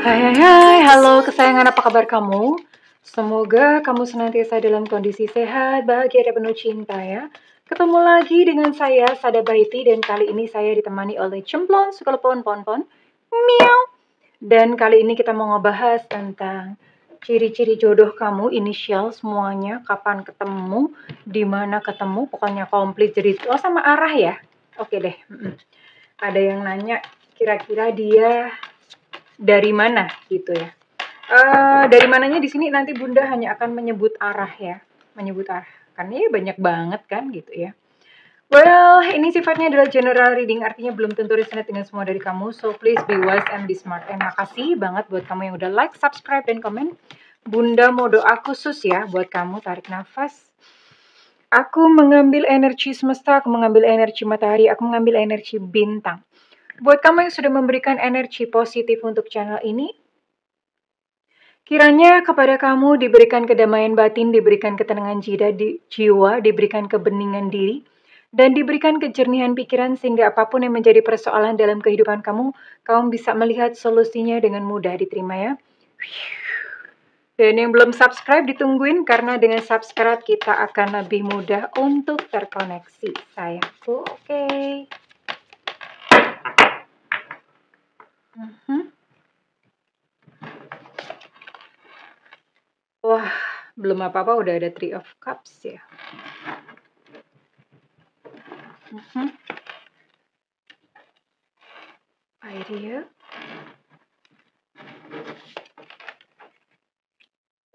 Hai, halo kesayangan, apa kabar kamu? Semoga kamu senantiasa dalam kondisi sehat, bahagia, dan penuh cinta ya. Ketemu lagi dengan saya, Sada Baiti, dan kali ini saya ditemani oleh Cemplon, Sukelepon, Ponpon, Miau. Dan kali ini kita mau ngebahas tentang ciri-ciri jodoh kamu, inisial semuanya, kapan ketemu, di mana ketemu, pokoknya komplit jadi sama arah ya. Oke deh. Ada yang nanya kira-kira dia dari mana gitu ya. Dari mananya di sini nanti Bunda hanya akan menyebut arah ya, menyebut arah. Karena ya banyak banget kan gitu ya. Well, ini sifatnya adalah general reading, artinya belum tentu resonate dengan semua dari kamu. So please be wise and be smart. And makasih banget buat kamu yang udah like, subscribe, dan komen. Bunda mau doa khusus ya buat kamu. Tarik nafas. Aku mengambil energi semesta, aku mengambil energi matahari, aku mengambil energi bintang. Buat kamu yang sudah memberikan energi positif untuk channel ini, kiranya kepada kamu diberikan kedamaian batin, diberikan ketenangan jiwa, diberikan kebeningan diri, dan diberikan kejernihan pikiran sehingga apapun yang menjadi persoalan dalam kehidupan kamu, kamu bisa melihat solusinya dengan mudah diterima ya. Dan yang belum subscribe ditungguin, karena dengan subscribe kita akan lebih mudah untuk terkoneksi, sayangku. Oke. Wah, belum apa-apa udah ada Three of Cups ya. Idea.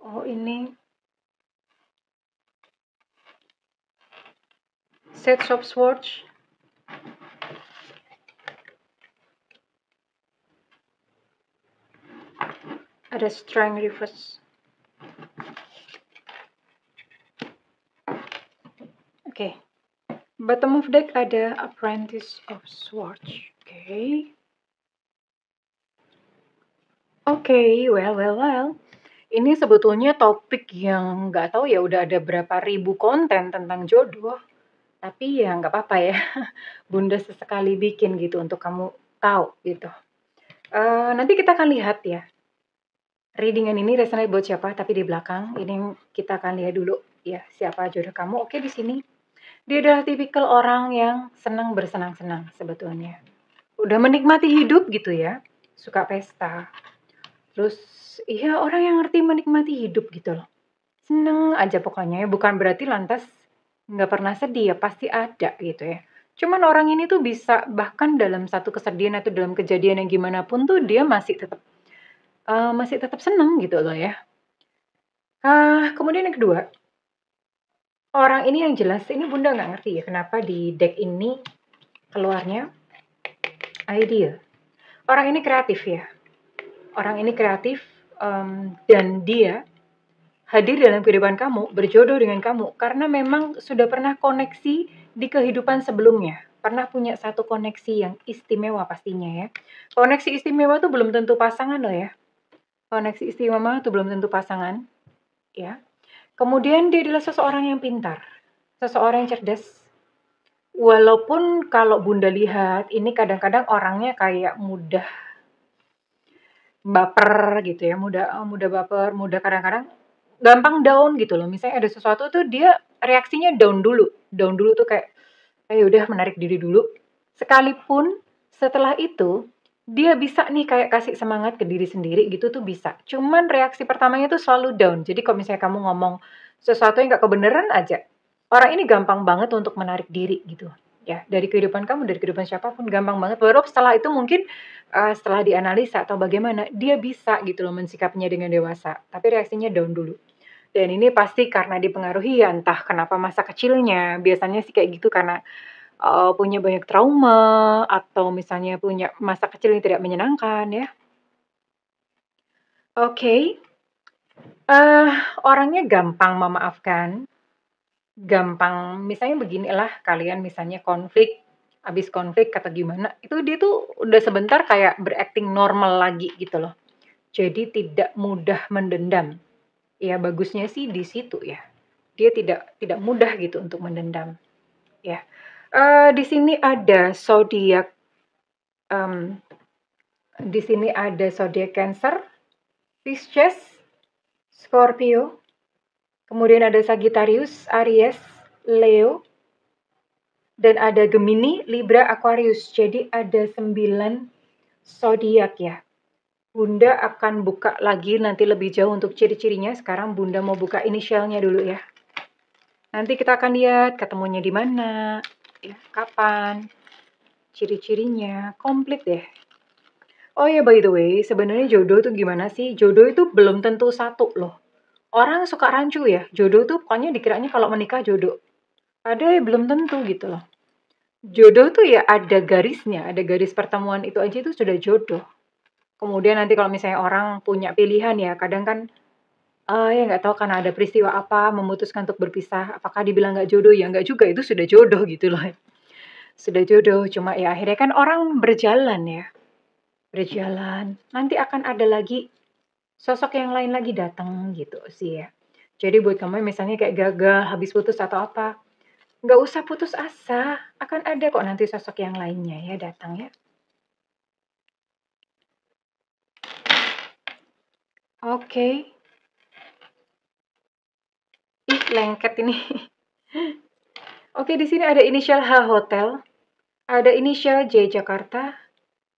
Oh, ini Six of Swords. Ada Strength Reverse. Oke. Bottom of deck ada Apprentice of Swords. Oke, well. Ini sebetulnya topik yang nggak tahu ya, udah ada berapa ribu konten tentang jodoh. Tapi ya nggak apa-apa ya. Bunda sesekali bikin gitu untuk kamu tahu gitu. Nanti kita akan lihat ya. Readingan ini resonate buat siapa, tapi di belakang ini kita akan lihat dulu ya siapa jodoh kamu. Oke, di sini dia adalah tipikal orang yang senang bersenang-senang sebetulnya. Udah menikmati hidup gitu ya, suka pesta. Terus iya, orang yang ngerti menikmati hidup gitu loh. Seneng aja pokoknya ya, bukan berarti lantas nggak pernah sedih ya, pasti ada gitu ya. Cuman orang ini tuh bisa bahkan dalam satu kesedihan atau dalam kejadian yang gimana pun tuh dia masih tetap seneng gitu loh ya. Kemudian yang kedua, orang ini yang jelas, ini Bunda nggak ngerti ya kenapa di deck ini keluarnya Idea. Orang ini kreatif ya. Orang ini kreatif, dan dia hadir dalam kehidupan kamu, berjodoh dengan kamu, karena memang sudah pernah koneksi di kehidupan sebelumnya. Pernah punya satu koneksi yang istimewa pastinya ya. Koneksi istimewa tuh belum tentu pasangan loh ya. Koneksi istimewa tuh belum tentu pasangan ya. Kemudian dia adalah seseorang yang pintar, seseorang yang cerdas. Walaupun kalau Bunda lihat, ini kadang-kadang orangnya kayak mudah baper gitu ya, mudah baper, mudah kadang-kadang gampang down gitu loh. Misalnya ada sesuatu tuh dia reaksinya down dulu tuh kayak, ya udah menarik diri dulu. Sekalipun setelah itu dia bisa nih kayak kasih semangat ke diri sendiri gitu tuh bisa. Cuman reaksi pertamanya tuh selalu down. Jadi kalau misalnya kamu ngomong sesuatu yang gak kebenaran aja, orang ini gampang banget untuk menarik diri gitu. Ya, dari kehidupan kamu, dari kehidupan siapapun gampang banget. Baru setelah itu mungkin setelah dianalisa atau bagaimana, dia bisa gitu loh mensikapinya dengan dewasa. Tapi reaksinya down dulu. Dan ini pasti karena dipengaruhi ya entah kenapa masa kecilnya. Biasanya sih kayak gitu karena punya banyak trauma atau misalnya punya masa kecil yang tidak menyenangkan ya. Oke. Orangnya gampang memaafkan. Gampang, misalnya beginilah, kalian misalnya habis konflik atau gimana, itu dia tuh udah sebentar kayak berakting normal lagi gitu loh. Jadi tidak mudah mendendam. Ya bagusnya sih di situ ya. Dia tidak mudah gitu untuk mendendam. Ya. Di sini ada zodiak Di sini ada zodiak Cancer, Pisces, Scorpio, kemudian ada Sagittarius, Aries, Leo, dan ada Gemini, Libra, Aquarius. Jadi ada 9 zodiak ya. Bunda akan buka lagi nanti lebih jauh untuk ciri-cirinya. Sekarang Bunda mau buka inisialnya dulu ya. Nanti kita akan lihat ketemunya di mana, ya, kapan, ciri-cirinya, komplit deh. Oh ya, by the way, sebenarnya jodoh itu gimana sih? Jodoh itu belum tentu satu loh. Orang suka rancu ya, jodoh tuh pokoknya dikiranya kalau menikah jodoh. Ada ya belum tentu gitu loh. Jodoh tuh ya ada garisnya, ada garis pertemuan itu aja itu sudah jodoh. Kemudian nanti kalau misalnya orang punya pilihan ya, kadang kan ya nggak tahu karena ada peristiwa apa memutuskan untuk berpisah. Apakah dibilang nggak jodoh? Ya nggak juga, itu sudah jodoh gitu loh. Sudah jodoh, cuma ya akhirnya kan orang berjalan ya. Berjalan, nanti akan ada lagi sosok yang lain lagi datang gitu sih ya. Jadi buat kamu yang misalnya kayak gagal, habis putus atau apa, nggak usah putus asa. Akan ada kok nanti sosok yang lainnya ya datang ya. Oke. Ih, lengket ini. Oke, di sini ada inisial H Hotel, ada inisial J Jakarta,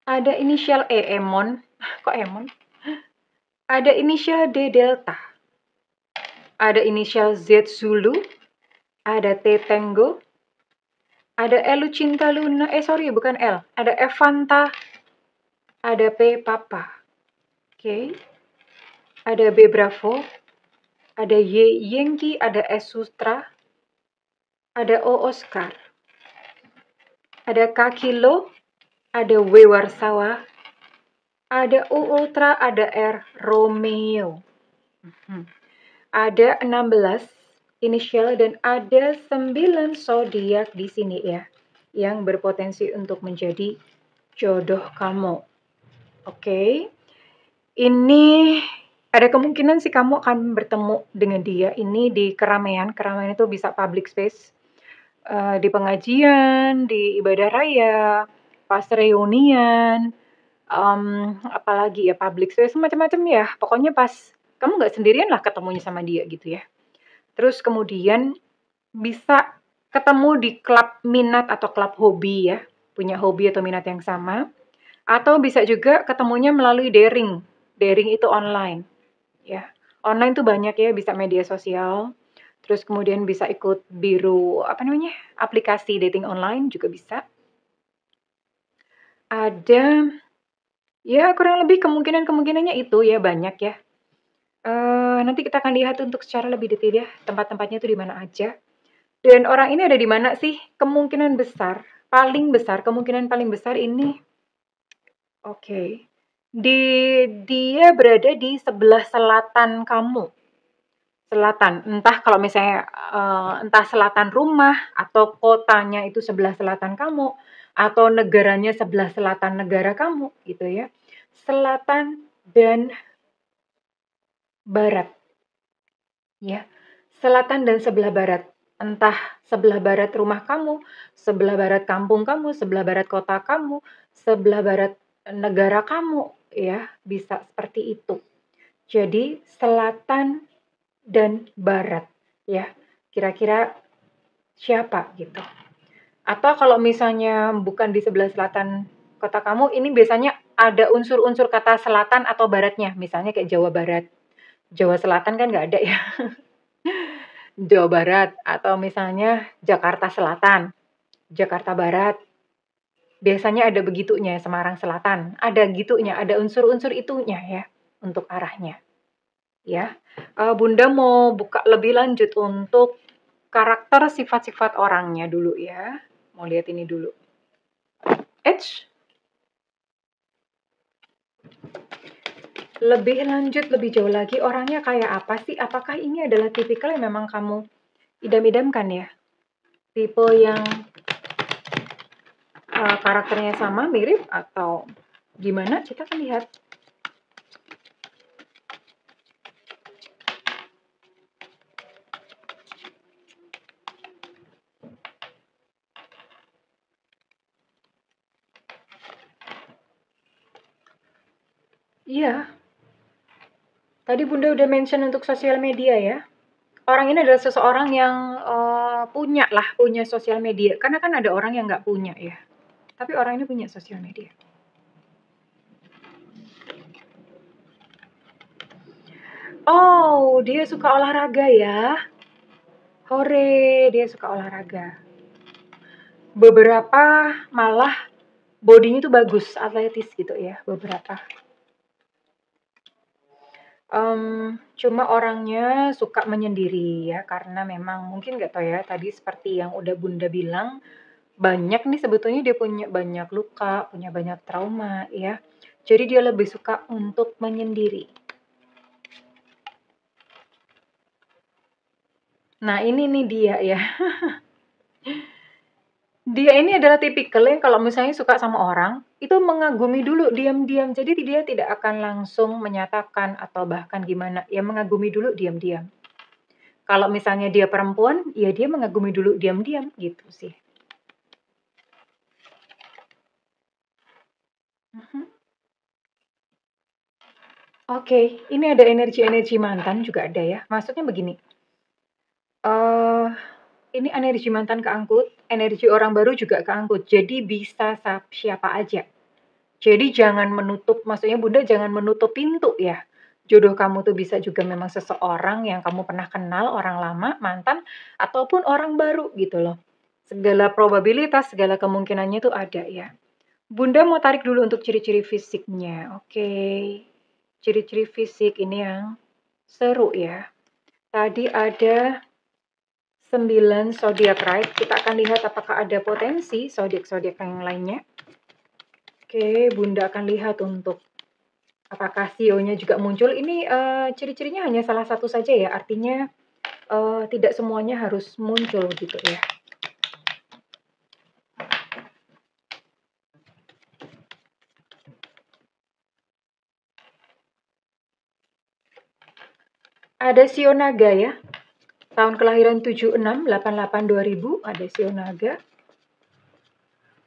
ada inisial E Emon. Kok Emon? Ada inisial D Delta, ada inisial Z Zulu, ada T Tango, ada L Cinta Luna, sorry bukan L, ada Evanta, ada P Papa, oke, ada B Bravo, ada Y Yankee, ada S Sutra, ada O Oscar, ada K Kilo, ada W Warsawa, ada U Ultra, ada R Romeo. Ada 16 inisial dan ada 9 zodiak di sini ya, yang berpotensi untuk menjadi jodoh kamu. Oke. Ini ada kemungkinan sih kamu akan bertemu dengan dia ini di keramaian. Keramaian itu bisa public space, di pengajian, di ibadah raya, pas reunian, apalagi ya public space macam-macam ya. Pokoknya pas kamu nggak sendirian lah ketemunya sama dia gitu ya. Terus kemudian bisa ketemu di klub minat atau klub hobi ya, punya hobi atau minat yang sama. Atau bisa juga ketemunya melalui daring. Daring itu online ya. Online tuh banyak ya, bisa media sosial. Terus kemudian bisa ikut aplikasi dating online juga bisa. Ada ya kurang lebih kemungkinannya itu ya banyak ya. Nanti kita akan lihat untuk secara lebih detail ya, tempat-tempatnya itu di mana aja. Dan orang ini ada di mana sih? Kemungkinan besar, kemungkinan paling besar ini, oke. Dia berada di sebelah selatan kamu. Selatan, entah kalau misalnya entah selatan rumah atau kotanya itu sebelah selatan kamu atau negaranya sebelah selatan negara kamu gitu ya. Selatan dan barat. Ya, selatan dan sebelah barat. Entah sebelah barat rumah kamu, sebelah barat kampung kamu, sebelah barat kota kamu, sebelah barat negara kamu, ya, bisa seperti itu. Jadi, selatan dan barat, ya. Kira-kira siapa gitu. Atau kalau misalnya bukan di sebelah selatan kota kamu, ini biasanya ada unsur-unsur kata selatan atau baratnya. Misalnya kayak Jawa Barat. Jawa Selatan kan nggak ada ya. Jawa Barat atau misalnya Jakarta Selatan, Jakarta Barat. Biasanya ada begitunya, Semarang Selatan. Ada gitunya, ada unsur-unsur itunya ya untuk arahnya. Ya. Bunda mau buka lebih lanjut untuk karakter sifat-sifat orangnya dulu ya. Mau lihat ini dulu. Lebih lanjut, lebih jauh lagi, orangnya kayak apa sih? Apakah ini adalah tipikal yang memang kamu idam-idamkan ya? Tipe yang karakternya sama, mirip, atau gimana? Kita akan lihat. Iya, tadi Bunda udah mention untuk sosial media ya. Orang ini adalah seseorang yang punya sosial media. Karena kan ada orang yang nggak punya ya. Tapi orang ini punya sosial media. Oh, dia suka olahraga ya. Hore, dia suka olahraga. Beberapa malah bodinya tuh bagus, atletis gitu ya, beberapa. Cuma orangnya suka menyendiri ya, karena memang mungkin nggak tahu ya, tadi seperti yang udah Bunda bilang, banyak nih sebetulnya dia punya banyak luka, punya banyak trauma ya. Jadi dia lebih suka untuk menyendiri. Nah ini nih dia ya. Dia ini adalah tipikal yang kalau misalnya suka sama orang, itu mengagumi dulu diam-diam. Jadi dia tidak akan langsung menyatakan atau bahkan gimana, ya mengagumi dulu diam-diam. Kalau misalnya dia perempuan, ya dia mengagumi dulu diam-diam gitu sih. Mhm. Oke, ini ada energi-energi mantan juga ada ya. Maksudnya begini, eh ini energi mantan keangkut, energi orang baru juga keangkut. Jadi bisa siapa aja. Jadi jangan menutup, maksudnya Bunda jangan menutup pintu ya. Jodoh kamu tuh bisa juga memang seseorang yang kamu pernah kenal, orang lama, mantan, ataupun orang baru gitu loh. Segala probabilitas, segala kemungkinannya tuh ada ya. Bunda mau tarik dulu untuk ciri-ciri fisiknya. Oke. Ciri-ciri fisik ini yang seru ya. Tadi ada 9 zodiac right. Kita akan lihat apakah ada potensi zodiak-zodiak yang lainnya. Oke, Bunda akan lihat untuk apakah CEO-nya juga muncul. Ini ciri-cirinya hanya salah satu saja ya. Artinya tidak semuanya harus muncul gitu ya. Ada CEO Naga ya. Tahun kelahiran 7688 2000 ada CEO Naga.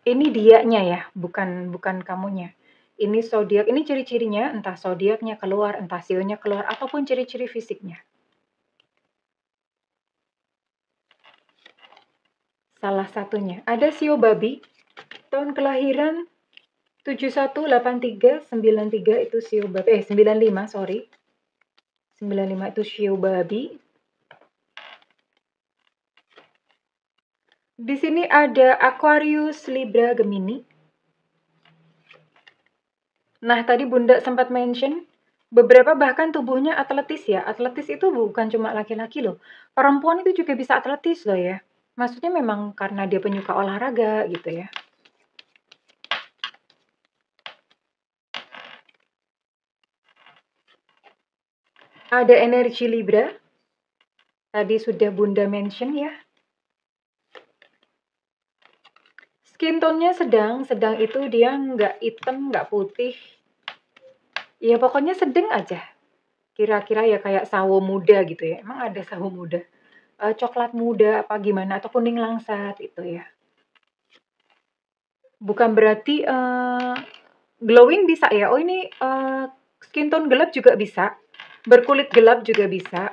Ini dianya ya, bukan kamunya. Ini zodiak, ini ciri-cirinya, entah zodiaknya keluar, entah CEO-nya keluar, ataupun ciri-ciri fisiknya. Salah satunya. Ada CEO Babi, tahun kelahiran 718393 itu CEO Babi, 95 sorry. 95 itu CEO Babi. Di sini ada Aquarius, Libra, Gemini. Nah, tadi Bunda sempat mention, beberapa bahkan tubuhnya atletis ya. Atletis itu bukan cuma laki-laki loh. Perempuan itu juga bisa atletis loh ya. Maksudnya memang karena dia penyuka olahraga gitu ya. Ada energi Libra. Tadi sudah Bunda mention ya. Skin tone-nya sedang itu dia nggak hitam, nggak putih. Ya pokoknya sedang aja. Kira-kira ya kayak sawo muda gitu ya. Emang ada sawo muda? Coklat muda apa gimana atau kuning langsat itu ya. Bukan berarti glowing bisa ya. Oh ini skin tone gelap juga bisa. Berkulit gelap juga bisa.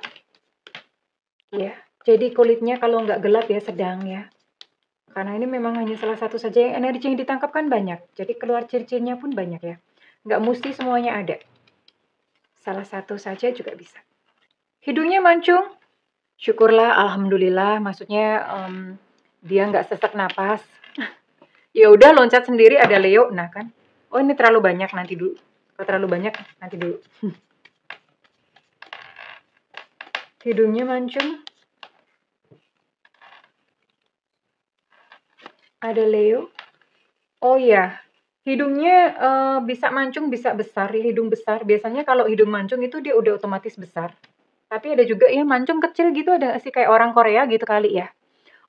Ya. Jadi kulitnya kalau nggak gelap ya sedang ya. Karena ini memang hanya salah satu saja yang energi yang ditangkap kan banyak. Jadi keluar ciri-cirinya pun banyak ya. Nggak mesti semuanya ada. Salah satu saja juga bisa. Hidungnya mancung. Syukurlah, alhamdulillah. Maksudnya dia nggak sesak napas. Ya udah loncat sendiri ada Leo. Nah kan. Oh ini terlalu banyak nanti dulu. Kalau terlalu banyak nanti dulu. Hidungnya mancung. Ada Leo. Oh iya, hidungnya bisa mancung, bisa besar, hidung besar. Biasanya kalau hidung mancung itu dia udah otomatis besar. Tapi ada juga ya mancung kecil gitu ada sih kayak orang Korea gitu kali ya.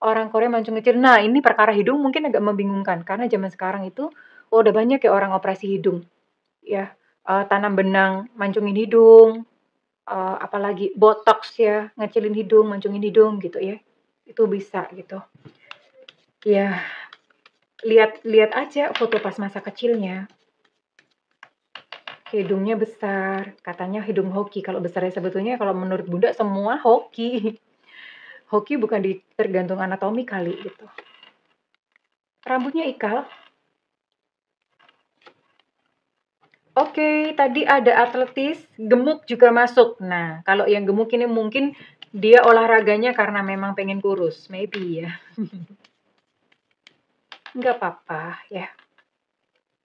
Orang Korea mancung kecil. Nah, ini perkara hidung mungkin agak membingungkan karena zaman sekarang itu udah banyak ya orang operasi hidung. Ya, tanam benang, mancungin hidung, apalagi botox ya, ngecilin hidung, mancungin hidung gitu ya. Itu bisa gitu. Ya, lihat-lihat aja foto pas masa kecilnya. Hidungnya besar, katanya hidung hoki. Kalau besarnya sebetulnya kalau menurut Bunda semua hoki. Hoki bukan tergantung anatomi kali gitu. Rambutnya ikal. Oke, tadi ada atletis, gemuk juga masuk. Nah, kalau yang gemuk ini mungkin dia olahraganya karena memang pengen kurus, maybe ya. Nggak apa-apa ya,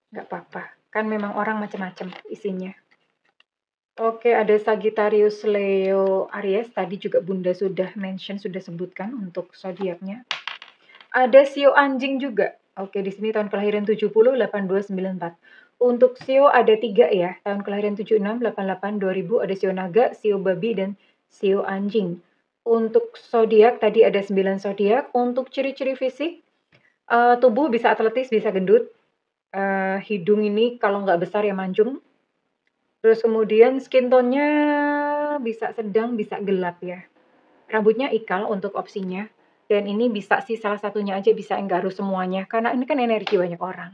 nggak apa-apa. Kan memang orang macam-macam isinya. Oke, ada Sagittarius, Leo, Aries. Tadi juga Bunda sudah mention, sudah sebutkan untuk zodiaknya. Ada Sio anjing juga. Oke, di sini tahun kelahiran 70, 82, 94. Untuk Sio ada 3 ya. Tahun kelahiran 76, 88, 2000 ada Sio naga, Sio babi, dan Sio anjing. Untuk zodiak tadi ada 9 zodiak. Untuk ciri-ciri fisik, tubuh bisa atletis, bisa gendut. Hidung ini kalau nggak besar ya mancung. Terus kemudian skin tone-nya bisa sedang, bisa gelap ya. Rambutnya ikal untuk opsinya. Dan ini bisa sih salah satunya aja, bisa enggak harus semuanya. Karena ini kan energi banyak orang.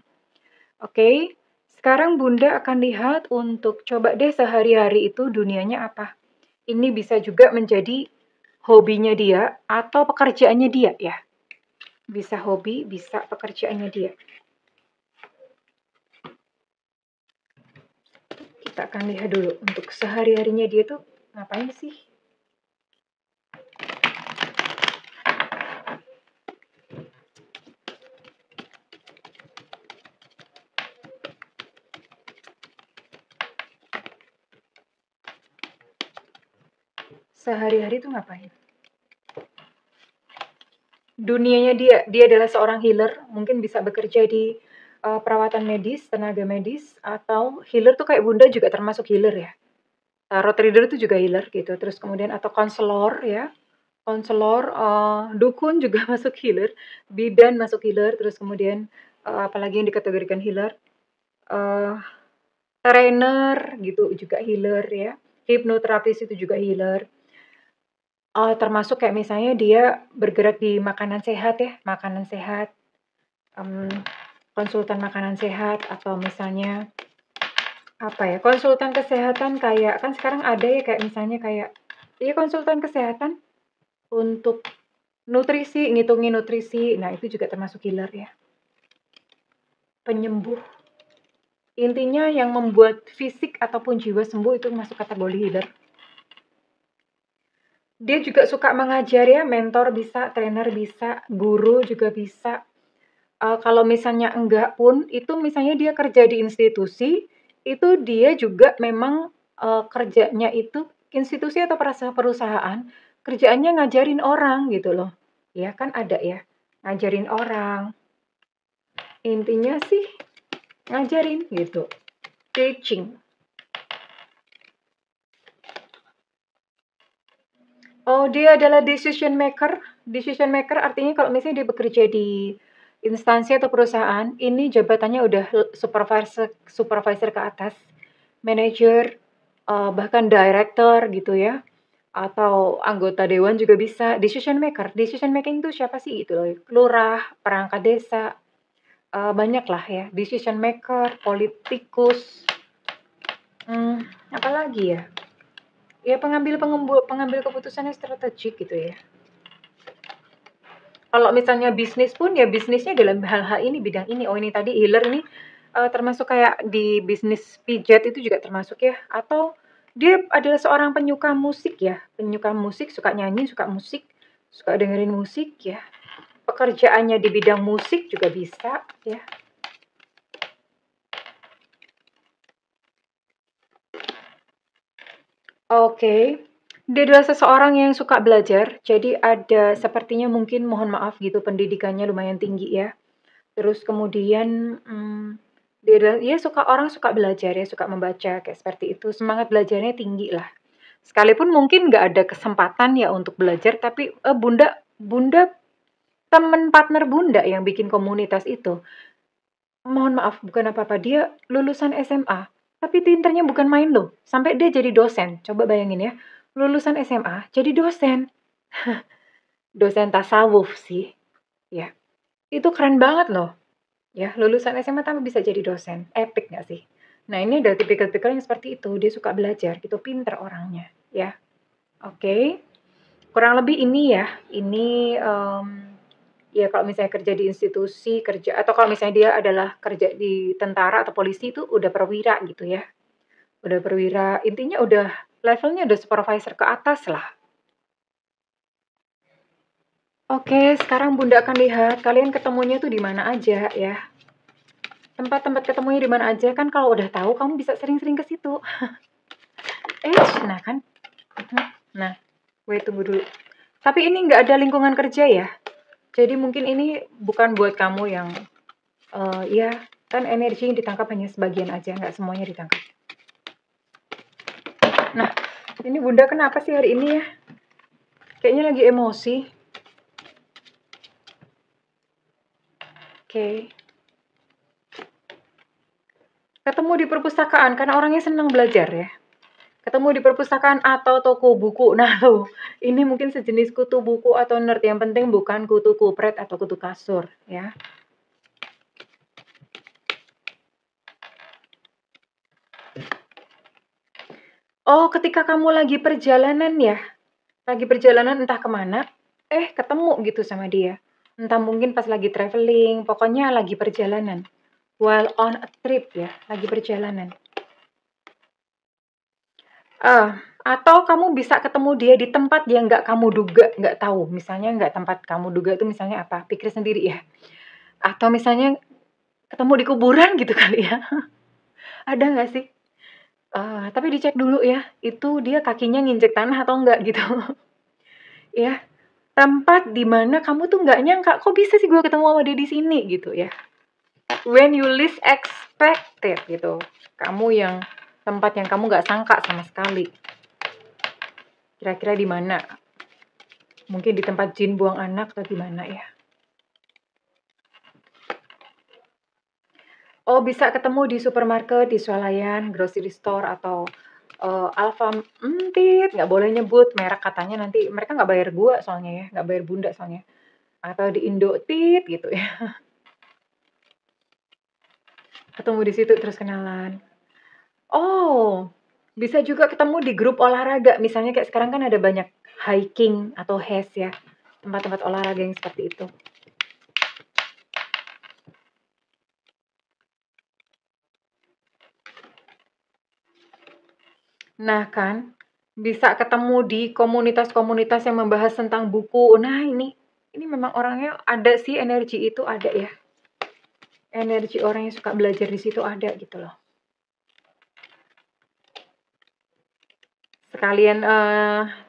Oke, sekarang Bunda akan lihat untuk coba deh sehari-hari itu dunianya apa. Ini bisa juga menjadi hobinya dia atau pekerjaannya dia ya. Bisa hobi, bisa pekerjaannya dia. Kita akan lihat dulu untuk sehari-harinya dia tuh ngapain sih. Sehari-hari tuh ngapain? Dunianya dia adalah seorang healer, mungkin bisa bekerja di perawatan medis, tenaga medis, atau healer tuh kayak Bunda juga termasuk healer ya. Tarot reader itu juga healer gitu. Terus kemudian atau konselor ya. Konselor, dukun juga masuk healer, bidan masuk healer, terus kemudian apalagi yang dikategorikan healer, trainer gitu juga healer ya. Hipnoterapis itu juga healer. Termasuk kayak misalnya dia bergerak di makanan sehat ya, makanan sehat, konsultan makanan sehat, atau misalnya apa ya, konsultan kesehatan kayak kan sekarang ada ya kayak misalnya kayak iya konsultan kesehatan untuk nutrisi, ngitungin nutrisi. Nah, itu juga termasuk healer ya. Penyembuh. Intinya yang membuat fisik ataupun jiwa sembuh itu masuk kategori healer. Dia juga suka mengajar ya, mentor bisa, trainer bisa, guru juga bisa. Kalau misalnya enggak pun, itu misalnya dia kerja di institusi, itu dia juga memang kerjanya itu institusi atau perusahaan, kerjaannya ngajarin orang gitu loh. Ya kan ada ya, ngajarin orang. Intinya sih ngajarin gitu, teaching. Oh, dia adalah decision maker. Decision maker artinya kalau misalnya dia bekerja di instansi atau perusahaan, ini jabatannya udah supervisor supervisor ke atas, manager, bahkan director gitu ya, atau anggota dewan juga bisa. Decision maker, decision making itu siapa sih gitu loh, lurah, perangkat desa, banyak lah ya, decision maker, politikus, apalagi ya? Ya pengambil keputusan yang strategik gitu ya. Kalau misalnya bisnis pun ya bisnisnya dalam hal-hal ini, bidang ini. Oh ini tadi healer ini termasuk kayak di bisnis pijat itu juga termasuk ya. Atau dia adalah seorang penyuka musik ya. Penyuka musik, suka nyanyi, suka musik, suka dengerin musik ya. Pekerjaannya di bidang musik juga bisa ya. Oke. Dia adalah seseorang yang suka belajar, jadi ada sepertinya mungkin mohon maaf gitu pendidikannya lumayan tinggi ya. Terus kemudian, dia suka orang suka belajar ya, suka membaca kayak seperti itu, semangat belajarnya tinggi lah. Sekalipun mungkin nggak ada kesempatan ya untuk belajar, tapi Bunda Bunda temen partner Bunda yang bikin komunitas itu, mohon maaf bukan apa-apa, dia lulusan SMA, tapi pinternya bukan main loh, sampai dia jadi dosen. Coba bayangin ya, lulusan SMA jadi dosen. Dosen tasawuf sih, ya. Itu keren banget loh. Ya, lulusan SMA tapi bisa jadi dosen. Epic nggak sih? Nah, ini ada tipikal-tipikal yang seperti itu, dia suka belajar gitu, pinter orangnya, ya. Oke, kurang lebih ini ya, ini, ya kalau misalnya kerja di institusi, kerja atau kalau misalnya dia adalah kerja di tentara atau polisi itu udah perwira gitu ya, udah perwira, intinya udah levelnya udah supervisor ke atas lah. Oke, sekarang Bunda akan lihat kalian ketemunya tuh di mana aja ya. Tempat-tempat ketemunya di mana aja kan kalau udah tahu kamu bisa sering-sering ke situ. Nah kan. Nah, wait tunggu dulu. Tapi ini nggak ada lingkungan kerja ya. Jadi mungkin ini bukan buat kamu yang ya kan energi yang ditangkap hanya sebagian aja, nggak semuanya ditangkap. Nah, ini Bunda kenapa sih hari ini ya? Kayaknya lagi emosi. Oke. Ketemu di perpustakaan karena orangnya senang belajar ya. Ketemu di perpustakaan atau toko buku. Nah, loh, ini mungkin sejenis kutu buku atau nerd. Yang penting bukan kutu kupret atau kutu kasur, ya. Oh, ketika kamu lagi perjalanan ya? Lagi perjalanan entah kemana, ketemu gitu sama dia. Entah mungkin pas lagi traveling, pokoknya lagi perjalanan. While on a trip ya, lagi perjalanan. Atau kamu bisa ketemu dia di tempat yang nggak kamu duga, nggak tahu. Misalnya nggak tempat kamu duga itu misalnya apa? Pikir sendiri ya. Atau misalnya ketemu di kuburan gitu kali ya. Ada nggak sih? Tapi dicek dulu ya, itu dia kakinya nginjek tanah atau enggak gitu. Ya, tempat di mana kamu tuh nggak nyangka, kok bisa sih gue ketemu sama dia di sini gitu ya. When you least expected gitu. Kamu yang tempat yang kamu nggak sangka sama sekali. Kira-kira di mana? Mungkin di tempat jin buang anak atau di mana ya? Oh, bisa ketemu di supermarket, di swalayan, grocery store atau nggak boleh nyebut merek katanya nanti mereka nggak bayar gua soalnya ya, nggak bayar Bunda soalnya. Atau di Indotit gitu ya. Ketemu di situ terus kenalan. Oh, bisa juga ketemu di grup olahraga. Misalnya kayak sekarang kan ada banyak hiking atau HES ya, tempat-tempat olahraga yang seperti itu. Nah kan, bisa ketemu di komunitas-komunitas yang membahas tentang buku. Nah ini memang orangnya ada sih, energi itu ada ya. Energi orang yang suka belajar di situ ada gitu loh. Sekalian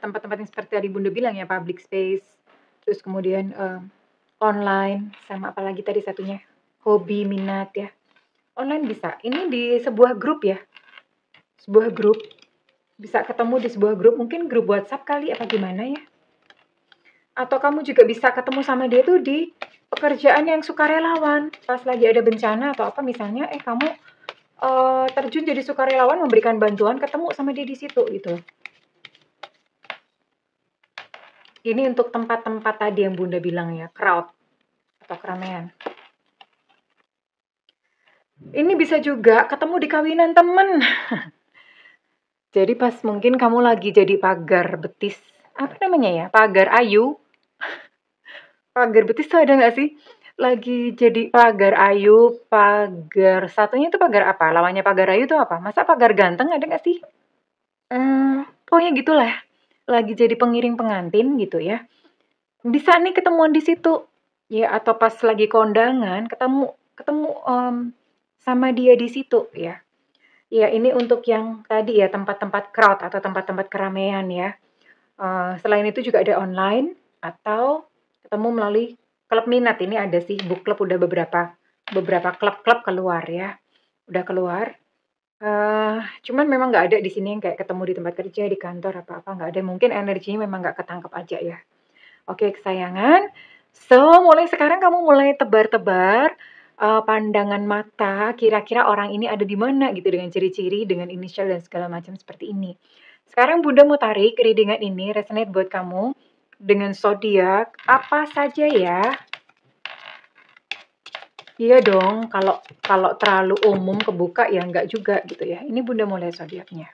tempat-tempat yang seperti tadi Bunda bilang ya, public space, terus kemudian online, sama apalagi tadi satunya, hobi, minat ya. Online bisa. Ini di sebuah grup ya. Sebuah grup. Bisa ketemu di sebuah grup, mungkin grup WhatsApp kali apa gimana ya. Atau kamu juga bisa ketemu sama dia tuh di pekerjaan yang sukarelawan. Pas lagi ada bencana atau apa misalnya, kamu terjun jadi sukarelawan memberikan bantuan, ketemu sama dia di situ gitu. Ini untuk tempat-tempat tadi yang Bunda bilang ya, crowd atau keramaian. Ini bisa juga ketemu di kawinan temen. Jadi pas mungkin kamu lagi jadi pagar betis, apa namanya ya, pagar ayu. Pagar betis tuh ada nggak sih? Lagi jadi pagar ayu, pagar satunya itu pagar apa? Lawannya pagar ayu tuh apa? Masa pagar ganteng ada nggak sih? Pokoknya gitulah. Lagi jadi pengiring pengantin gitu ya. Bisa nih ketemuan di situ. Ya, atau pas lagi kondangan ketemu ketemu sama dia di situ ya. Ya, ini untuk yang tadi ya tempat-tempat crowd atau tempat-tempat keramaian ya. Selain itu juga ada online atau ketemu melalui klub minat. Ini ada sih book club udah beberapa klub-klub keluar ya. Udah keluar. Cuman memang nggak ada di sini yang kayak ketemu di tempat kerja, di kantor, apa-apa nggak ada. Mungkin energinya memang nggak ketangkep aja ya. Oke, kesayangan. So, mulai sekarang kamu mulai tebar-tebar pandangan mata, kira-kira orang ini ada di mana gitu dengan ciri-ciri, dengan inisial dan segala macam seperti ini. Sekarang Bunda mau tarik readingan ini resonate buat kamu dengan zodiak apa saja ya? Iya dong, kalau kalau terlalu umum kebuka ya nggak juga gitu ya. Ini Bunda mau lihat zodiaknya.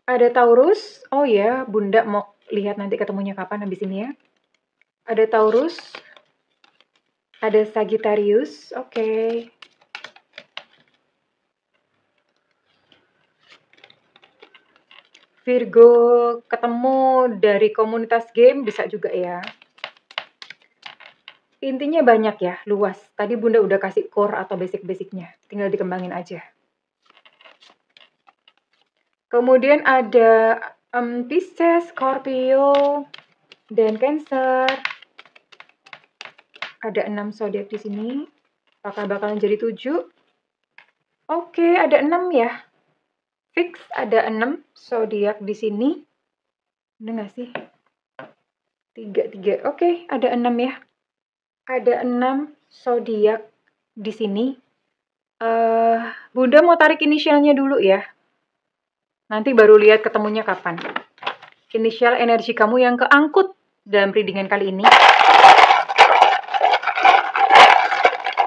Ada Taurus. Oh ya, Bunda mau lihat nanti ketemunya kapan habis ini ya. Ada Taurus. Ada Sagittarius. Oke. Virgo ketemu dari komunitas game bisa juga ya. Intinya banyak ya, luas. Tadi Bunda udah kasih core atau basic-basicnya. Tinggal dikembangin aja. Kemudian ada Pisces, Scorpio, dan Cancer. Ada 6 zodiak di sini. Apakah bakalan jadi 7? Oke, ada 6 ya. Fix ada 6 zodiak di sini. Bener nggak sih? 3. Oke, ada 6 ya. Ada 6 zodiak di sini. Bunda mau tarik inisialnya dulu ya. Nanti baru lihat ketemunya kapan. Inisial energi kamu yang keangkut dalam readingan kali ini.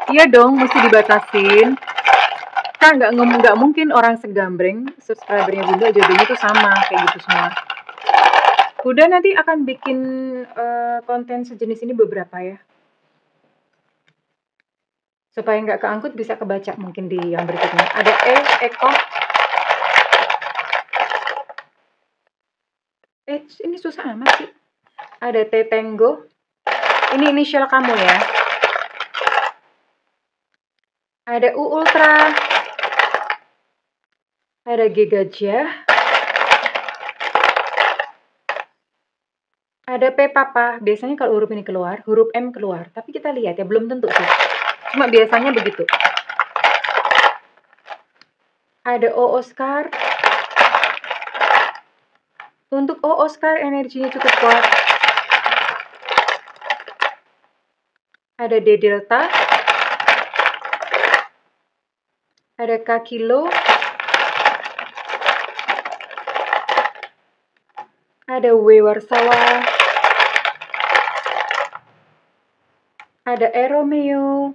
Iya dong, mesti dibatasin. Kan nggak mungkin orang segambreng subscribernya Bunda jodohnya tuh sama kayak gitu semua. Bunda nanti akan bikin konten sejenis ini beberapa ya. Supaya nggak keangkut bisa kebaca mungkin di yang berikutnya. Ada Eko. Ini susah amat sih. Ada Tetengo. Ini inisial kamu ya. Ada U Ultra. Ada G Gajah. Ada P Papa. Biasanya kalau huruf ini keluar, huruf M keluar. Tapi kita lihat ya, belum tentu sih. Cuma biasanya begitu. Ada O Oscar. Untuk O Oscar energinya cukup kuat. Ada D Delta. Ada K Kilo. Ada W Warsawa. Ada E Romeo.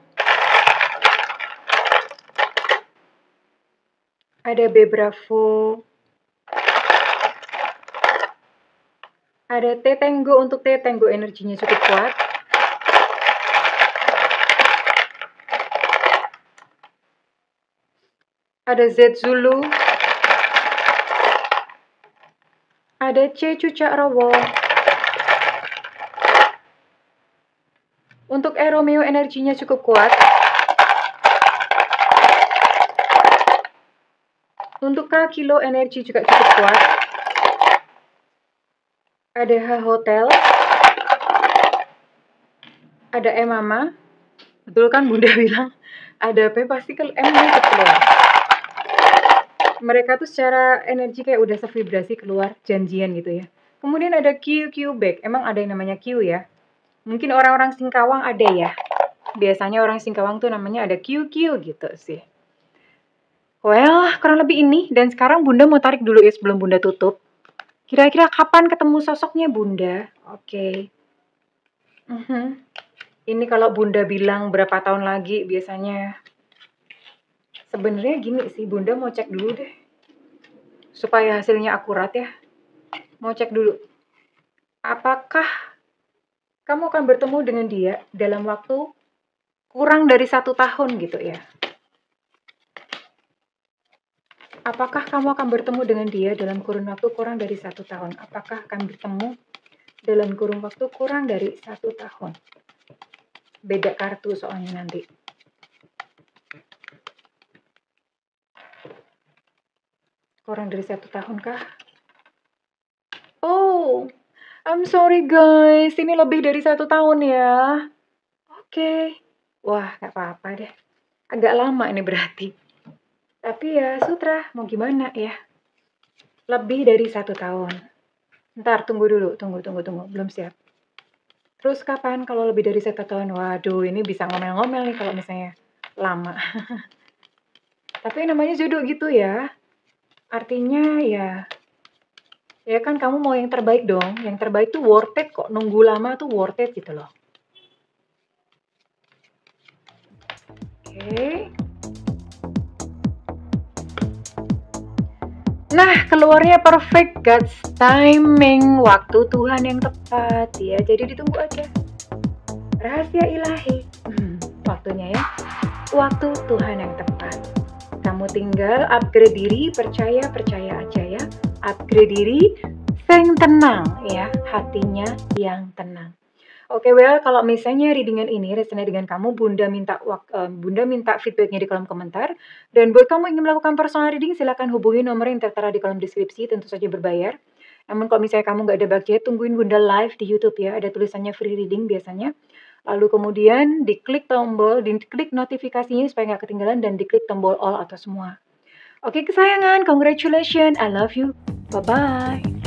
Ada B Bravo. Ada T Tango. Untuk T Tango energinya cukup kuat. Ada Z Zulu. Ada C Cucak Rowo. Untuk E Romeo energinya cukup kuat. Untuk K Kilo energi juga cukup kuat. Ada H Hotel. Ada E Mama. Betul kan Bunda bilang? Ada P pasti kalau M-nya keluar. Mereka tuh secara energi kayak udah sevibrasi keluar janjian gitu ya. Kemudian ada Q back. Emang ada yang namanya Q ya? Mungkin orang-orang Singkawang ada ya. Biasanya orang Singkawang tuh namanya ada Q gitu sih. Well, kurang lebih ini. Dan sekarang Bunda mau tarik dulu ya sebelum Bunda tutup. Kira-kira kapan ketemu sosoknya Bunda? Oke. Ini kalau Bunda bilang berapa tahun lagi biasanya. Sebenarnya gini sih, Bunda mau cek dulu deh. Supaya hasilnya akurat ya. Mau cek dulu. Apakah kamu akan bertemu dengan dia dalam waktu kurang dari 1 tahun gitu ya? Apakah kamu akan bertemu dengan dia dalam kurun waktu kurang dari 1 tahun? Apakah akan bertemu dalam kurun waktu kurang dari 1 tahun? Beda kartu soalnya nanti. Kurang dari 1 tahun kah? Oh, I'm sorry guys. Ini lebih dari 1 tahun ya. Oke. Wah, gak apa-apa deh. Agak lama ini berarti. Tapi ya sutra, mau gimana ya. Lebih dari 1 tahun. Ntar, tunggu dulu. Tunggu. Belum siap. Terus kapan kalau lebih dari 1 tahun? Waduh, ini bisa ngomel-ngomel nih kalau misalnya lama. Tapi namanya jodoh gitu ya. Artinya ya Ya kan kamu mau yang terbaik dong. Yang terbaik tuh worth it kok. Nunggu lama tuh worth it gitu loh. Oke. Nah, keluarnya perfect God's timing, waktu Tuhan yang tepat ya. Jadi ditunggu aja. Rahasia ilahi. Waktunya ya. Waktu Tuhan yang tepat. Kamu tinggal upgrade diri, percaya aja ya. Upgrade diri, sing tenang ya, hatinya yang tenang. Oke, well, kalau misalnya readingan ini resonate dengan kamu, Bunda minta feedbacknya di kolom komentar. Dan buat kamu yang ingin melakukan personal reading, silakan hubungi nomor yang tertera di kolom deskripsi, tentu saja berbayar. Namun kalau misalnya kamu nggak ada budget, tungguin Bunda live di YouTube ya, ada tulisannya free reading biasanya. Lalu kemudian diklik notifikasinya supaya nggak ketinggalan, dan diklik tombol all atau semua. Oke kesayangan, congratulations, I love you, bye-bye.